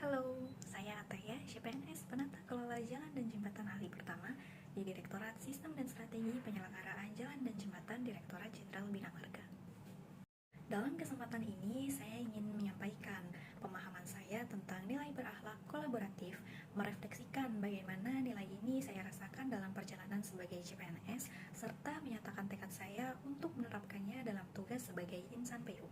Halo, saya Ataya, CPNS, penata kelola jalan dan jembatan ahli pertama di Direktorat Sistem dan Strategi Penyelenggaraan Jalan dan Jembatan Direktorat Jenderal Bina Marga. Dalam kesempatan ini, saya ingin menyampaikan pemahaman saya tentang nilai berakhlak kolaboratif, merefleksikan bagaimana nilai ini saya rasakan dalam perjalanan sebagai CPNS, serta menyatakan tekad saya untuk menerapkannya dalam tugas sebagai insan PU.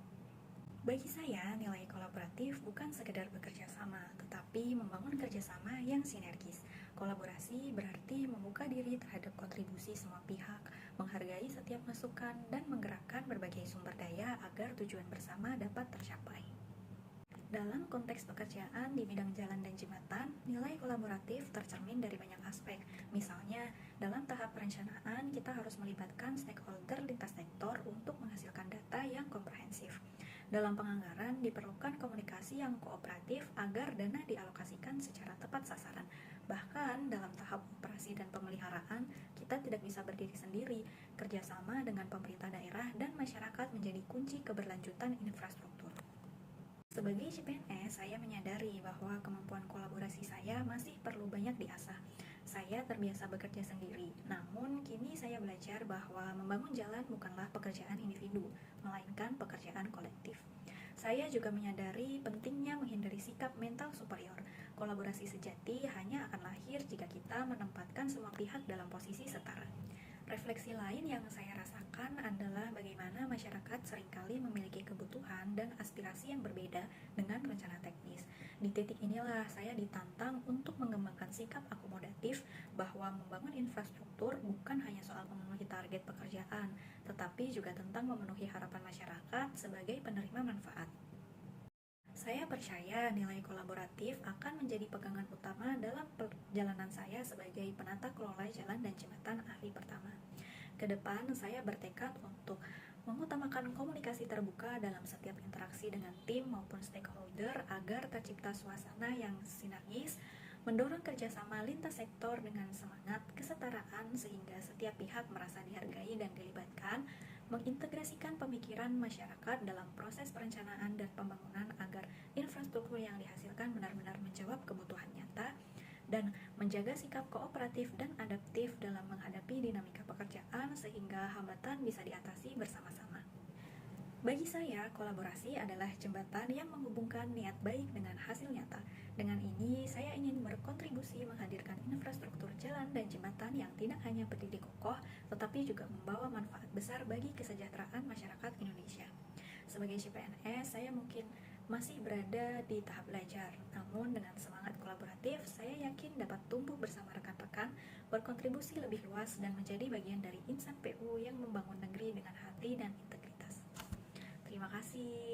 Bagi saya, nilai kolaboratif bukan sekedar bekerja sama, tetapi membangun kerjasama yang sinergis. Kolaborasi berarti membuka diri terhadap kontribusi semua pihak, menghargai setiap masukan, dan menggerakkan berbagai sumber daya agar tujuan bersama dapat tercapai. Dalam konteks pekerjaan di bidang jalan dan jembatan, nilai kolaboratif tercermin dari banyak aspek. Misalnya, dalam tahap perencanaan, kita harus melibatkan stakeholder lintas sektor untuk menghasilkan data yang komprehensif. Dalam penganggaran, diperlukan komunikasi yang kooperatif agar dana dialokasikan secara tepat sasaran. Bahkan, dalam tahap operasi dan pemeliharaan, kita tidak bisa berdiri sendiri. Kerjasama dengan pemerintah daerah dan masyarakat menjadi kunci keberlanjutan infrastruktur. Sebagai CPNS, saya menyadari bahwa kemampuan kolaborasi saya masih perlu banyak diasah. Saya terbiasa bekerja sendiri, namun kini saya belajar bahwa membangun jalan bukanlah pekerjaan individu, melainkan pekerjaan kolektif. Saya juga menyadari pentingnya menghindari sikap mental superior. Kolaborasi sejati hanya akan lahir jika kita menempatkan semua pihak dalam posisi setara. Refleksi lain yang saya rasakan adalah bagaimana masyarakat seringkali memiliki kebutuhan dan aspirasi yang berbeda dengan rencana teknis. Di titik inilah saya ditantang untuk mengembangkan sikap akomodatif bahwa membangun infrastruktur bukan hanya soal memenuhi target pekerjaan, tetapi juga tentang memenuhi harapan masyarakat sebagai penerima manfaat. Saya percaya nilai kolaboratif akan menjadi pegangan utama dalam perjalanan saya sebagai penata kelola jalan dan jembatan ahli pertama. Kedepan, saya bertekad untuk mengutamakan komunikasi terbuka dalam setiap interaksi dengan tim maupun stakeholder agar tercipta suasana yang sinergis, mendorong kerjasama lintas sektor dengan semangat kesetaraan sehingga setiap pihak merasa dihargai dan dilibatkan, mengintegrasikan pemikiran masyarakat dalam proses perencanaan dan pembangunan agar infrastruktur yang dihasilkan benar-benar menjawab kebutuhan nyata, dan menjaga sikap kooperatif dan adaptif dalam menghadapi dinamika pekerjaan sehingga hambatan bisa diatasi bersama-sama. Bagi saya, kolaborasi adalah jembatan yang menghubungkan niat baik dengan hasil nyata. Dengan ini, saya ingin berkontribusi menghadirkan infrastruktur jalan dan jembatan yang tidak hanya berdiri kokoh, tetapi juga membawa manfaat besar bagi kesejahteraan masyarakat Indonesia. Sebagai CPNS, saya mungkin masih berada di tahap belajar, namun dengan semangat kolaboratif, saya yakin dapat tumbuh bersama rekan-rekan, berkontribusi lebih luas, dan menjadi bagian dari insan PU yang membangun negeri dengan hati dan integritas. Terima kasih.